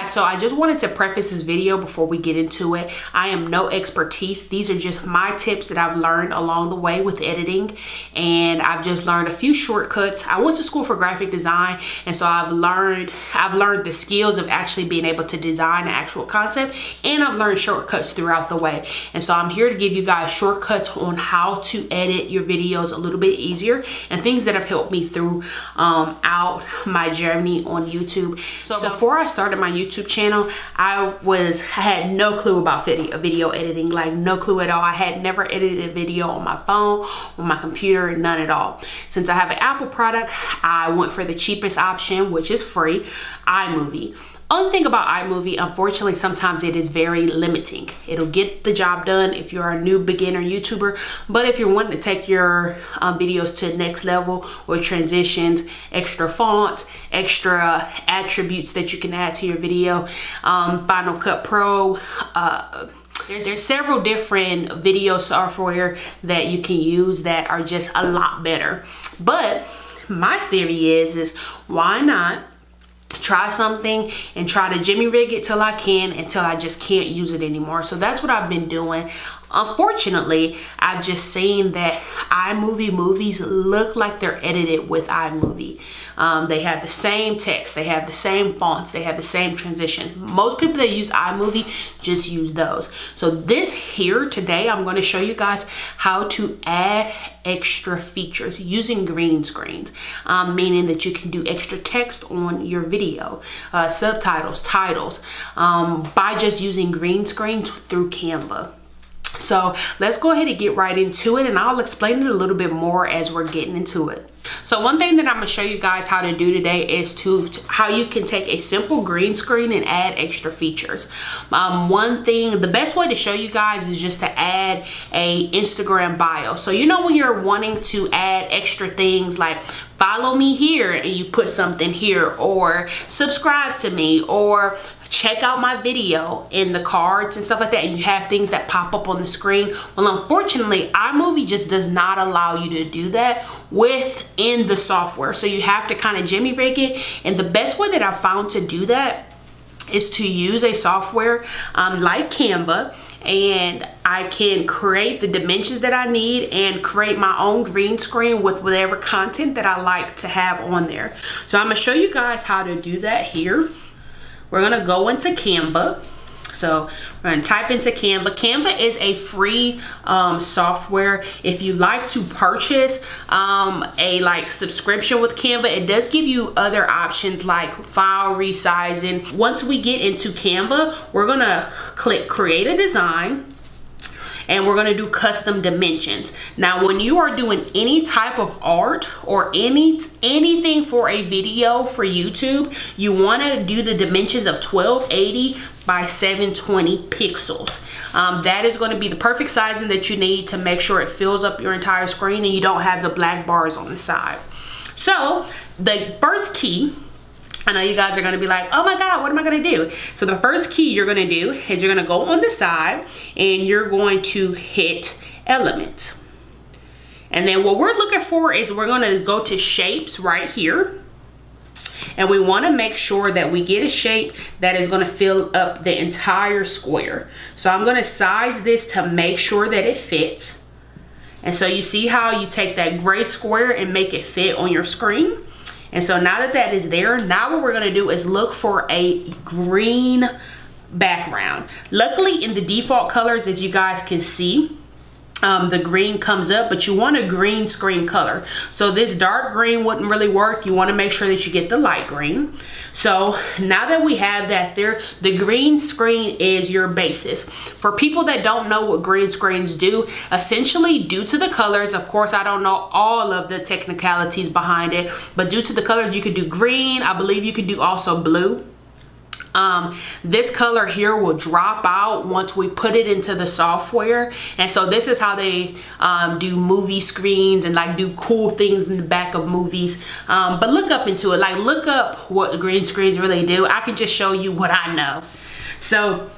guys, so I just wanted to preface this video before we get into it. I am no expertise. These are just my tips that I've learned along the way with editing, and I've just learned a few shortcuts. I went to school for graphic design, and so I've learned the skills of actually being able to design an actual concept, and I've learned shortcuts throughout the way. And so I'm here to give you guys shortcuts on how to edit your videos a little bit easier and things that have helped me through out my journey on YouTube. So before I started my YouTube channel, I had no clue about video editing, like no clue at all. I had never edited a video on my phone, on my computer, none at all. Since I have an Apple product, I went for the cheapest option, which is free, Imovie. Only thing about iMovie, unfortunately, sometimes it is very limiting. It'll get the job done if you're a new beginner YouTuber, but if you're wanting to take your videos to the next level with transitions, extra fonts, extra attributes that you can add to your video, Final Cut Pro, there's several different video software that you can use that are just a lot better. But my theory is why not try something and try to jimmy rig it till I can, until I just can't use it anymore. So that's what I've been doing. Unfortunately, I've just seen that iMovie movies look like they're edited with iMovie. They have the same text, they have the same fonts, they have the same transition. Most people that use iMovie just use those. So this here today, I'm going to show you guys how to add extra features using green screens, meaning that you can do extra text on your video, subtitles, titles, by just using green screens through Canva. So let's go ahead and get right into it, and I'll explain it a little bit more as we're getting into it. So one thing that I'm going to show you guys how to do today is how you can take a simple green screen and add extra features. One thing, the best way to show you guys is just to add a Instagram bio. So you know when you're wanting to add extra things like follow me here and you put something here, or subscribe to me, or check out my video in the cards and stuff like that, and you have things that pop up on the screen. Well, unfortunately, iMovie just does not allow you to do that within the software. So you have to kind of jimmy rig it, and the best way that I found to do that is to use a software like Canva, and I can create the dimensions that I need and create my own green screen with whatever content that I like to have on there. So I'm going to show you guys how to do that here. We're going to go into Canva. So we're going to type into Canva. Canva is a free software. If you like to purchase a subscription with Canva, it does give you other options like file resizing. Once we get into Canva, we're going to click create a design, and we're gonna do custom dimensions. Now, when you are doing any type of art or anything for a video for YouTube, you wanna do the dimensions of 1280 by 720 pixels. That is gonna be the perfect sizing that you need to make sure it fills up your entire screen and you don't have the black bars on the side. So the first key, I know you guys are gonna be like, oh my God, what am I gonna do? So the first key you're gonna do is you're gonna go on the side and you're going to hit element. And then what we're looking for is we're gonna go to shapes right here. And we wanna make sure that we get a shape that is gonna fill up the entire square. So I'm gonna size this to make sure that it fits. And so you see how you take that gray square and make it fit on your screen? And so now that that is there, now what we're gonna do is look for a green background. Luckily in the default colors, as you guys can see, the green comes up, but you want a green screen color. So this dark green wouldn't really work. You want to make sure that you get the light green. So now that we have that there, the green screen is your basis. For people that don't know what green screens do, essentially due to the colors, of course I don't know all of the technicalities behind it, but due to the colors you could do green, I believe you could do also blue. This color here will drop out once we put it into the software, and so this is how they do movie screens and like do cool things in the back of movies. But look up into it, like look up what green screens really do. I can just show you what I know. So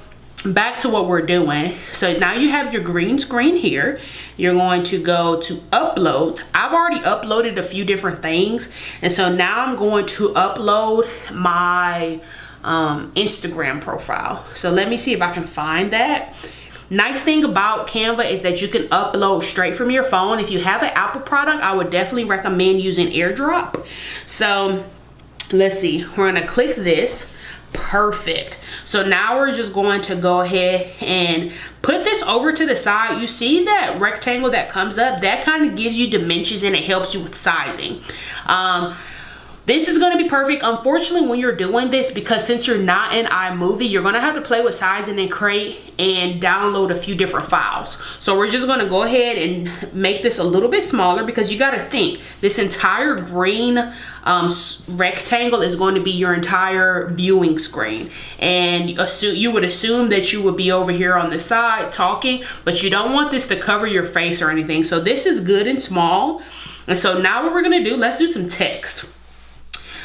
back to what we're doing. So now you have your green screen here. You're going to go to upload. I've already uploaded a few different things, and so now I'm going to upload my Instagram profile. So let me see if I can find that. Nice thing about Canva is that you can upload straight from your phone. If you have an Apple product, I would definitely recommend using AirDrop. So let's see, we're gonna click this. Perfect. So now we're just going to go ahead and put this over to the side. You see that rectangle that comes up? That kind of gives you dimensions and it helps you with sizing. This is going to be perfect. Unfortunately, when you're doing this, because since you're not in iMovie, you're going to have to play with sizing and create and download a few different files. So we're just going to go ahead and make this a little bit smaller, because you got to think this entire green rectangle is going to be your entire viewing screen. And you would assume that you would be over here on the side talking, but you don't want this to cover your face or anything. So this is good and small. And so now what we're going to do, let's do some text.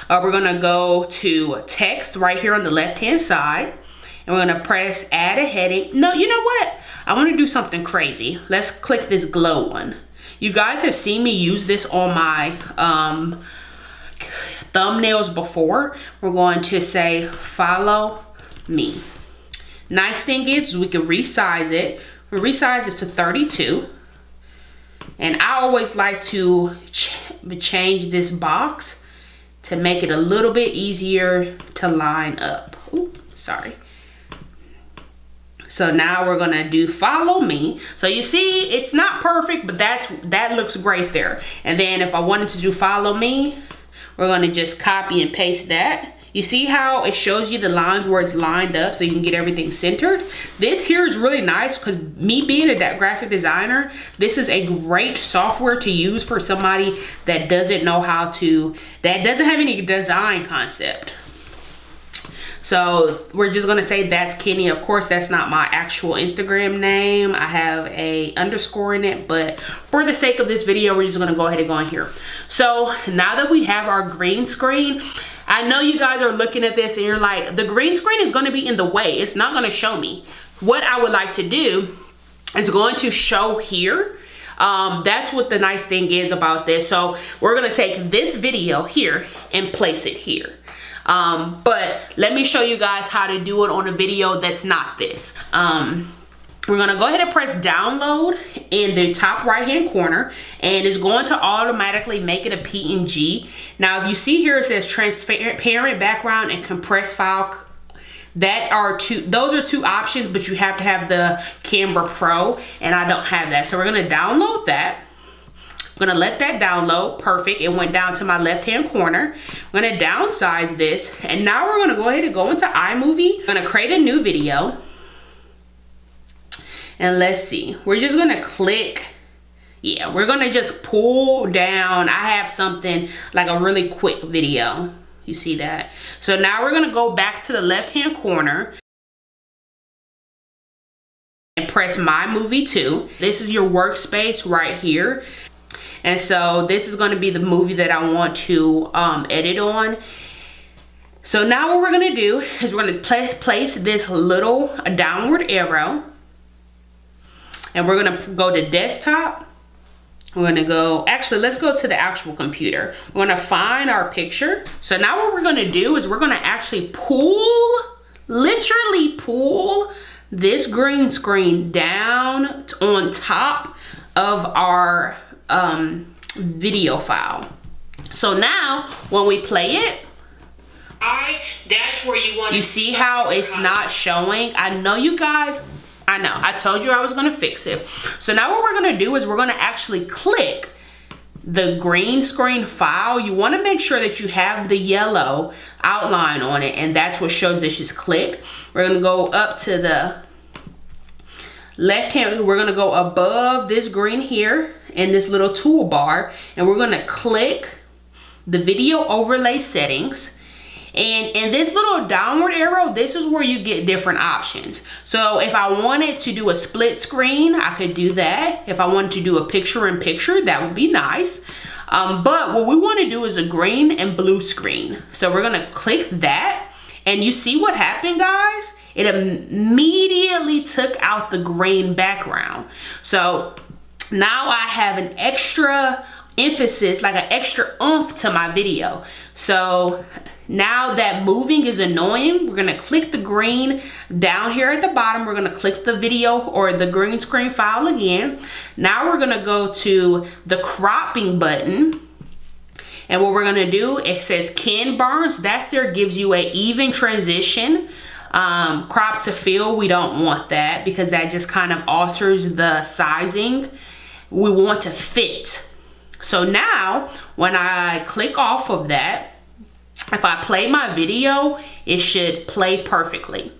We're gonna go to text right here on the left-hand side, and we're gonna press add a heading. No, you know what? I wanna do something crazy. Let's click this glow one. You guys have seen me use this on my thumbnails before. We're going to say follow me. Nice thing is we can resize it. We resize it to 32. And I always like to change this box to make it a little bit easier to line up. Ooh, sorry. So now we're gonna do follow me. So you see, it's not perfect, but that looks great there. And then if I wanted to do follow me, we're gonna just copy and paste that. You see how it shows you the lines where it's lined up so you can get everything centered? This here is really nice because me being a graphic designer, this is a great software to use for somebody that doesn't know how to, that doesn't have any design concept. So we're just gonna say that's Kenny. Of course, that's not my actual Instagram name. I have a underscore in it, but for the sake of this video, we're just gonna go ahead and go in here. So now that we have our green screen, I know you guys are looking at this and you're like, the green screen is gonna be in the way. It's not gonna show me. What I would like to do is going to show here. That's what the nice thing is about this. So we're gonna take this video here and place it here. But let me show you guys how to do it on a video that's not this. We're gonna go ahead and press download in the top right hand corner, and it's going to automatically make it a PNG. Now if you see here, it says transparent background and compressed file. Those are two options, but you have to have the Canva Pro, and I don't have that. So we're gonna download that. I'm gonna let that download. Perfect. It went down to my left hand corner. I'm gonna downsize this, and now we're gonna go ahead and go into iMovie. I'm gonna create a new video. And let's see, we're just gonna click, yeah, we're gonna just pull down. I have something like a really quick video. You see that? So now we're gonna go back to the left-hand corner and press My Movie 2. This is your workspace right here. And so this is gonna be the movie that I want to edit on. So now what we're gonna do is we're gonna place this little downward arrow. And we're gonna go to desktop. We're gonna go, actually, let's go to the actual computer. We're gonna find our picture. So now what we're gonna do is we're gonna actually literally pull this green screen down on top of our video file. So now when we play it, that's where you see how it's not showing. I know you guys, I know, I told you I was gonna fix it. So now what we're gonna do is we're gonna actually click the green screen file. You wanna make sure that you have the yellow outline on it, and that's what shows that it's clicked. We're gonna go up to the left hand, we're gonna go above this green here in this little toolbar, and we're gonna click the video overlay settings. And in this little downward arrow, this is where you get different options. So if I wanted to do a split screen, I could do that. If I wanted to do a picture-in-picture, that would be nice. But what we want to do is a green and blue screen. So we're gonna click that, and you see what happened, guys? It immediately took out the green background. So now I have an extra emphasis, like an extra oomph to my video. So Now that moving is annoying, we're gonna click the green down here at the bottom. We're gonna click the video or the green screen file again. Now we're gonna go to the cropping button. And what we're gonna do, it says Ken Burns. That there gives you a even transition. Crop to fill, we don't want that because that just kind of alters the sizing. We want to fit. So now when I click off of that, if I play my video, it should play perfectly.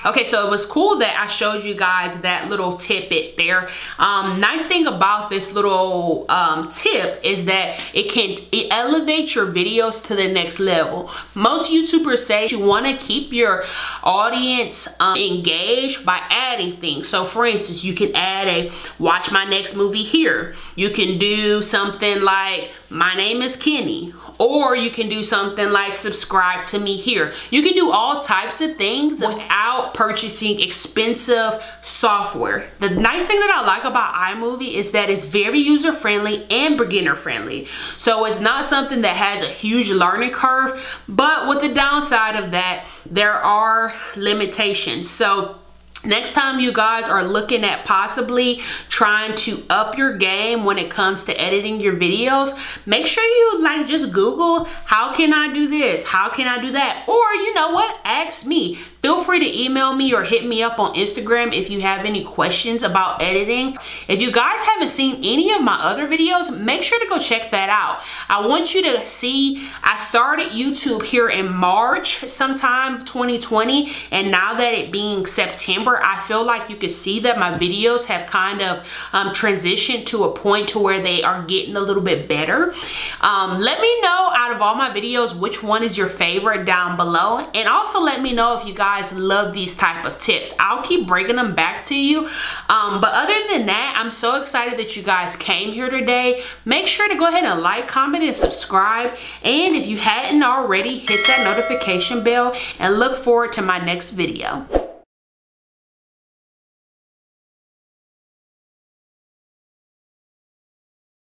Okay, so it was cool that I showed you guys that little tidbit there. Nice thing about this little tip is that it elevates your videos to the next level. Most YouTubers say you want to keep your audience engaged by adding things. So for instance, you can add a watch my next movie here. You can do something like my name is Kenny. Or you can do something like subscribe to me here. You can do all types of things without purchasing expensive software. The nice thing that I like about iMovie is that it's very user-friendly and beginner-friendly. So it's not something that has a huge learning curve, but with the downside of that, there are limitations. So next time you guys are looking at possibly trying to up your game when it comes to editing your videos, make sure you like just Google, how can I do this? How can I do that? Or you know what? Ask me. Feel free to email me or hit me up on Instagram if you have any questions about editing. If you guys haven't seen any of my other videos, make sure to go check that out. I want you to see, I started YouTube here in March sometime 2020, and now that it being September, I feel like you can see that my videos have kind of transitioned to a point to where they are getting a little bit better. Let me know out of all my videos which one is your favorite down below, and also let me know if you guys love these type of tips. I'll keep bringing them back to you. But other than that, I'm so excited that you guys came here today. Make sure to go ahead and like, comment, and subscribe. And if you hadn't already, hit that notification bell and look forward to my next video.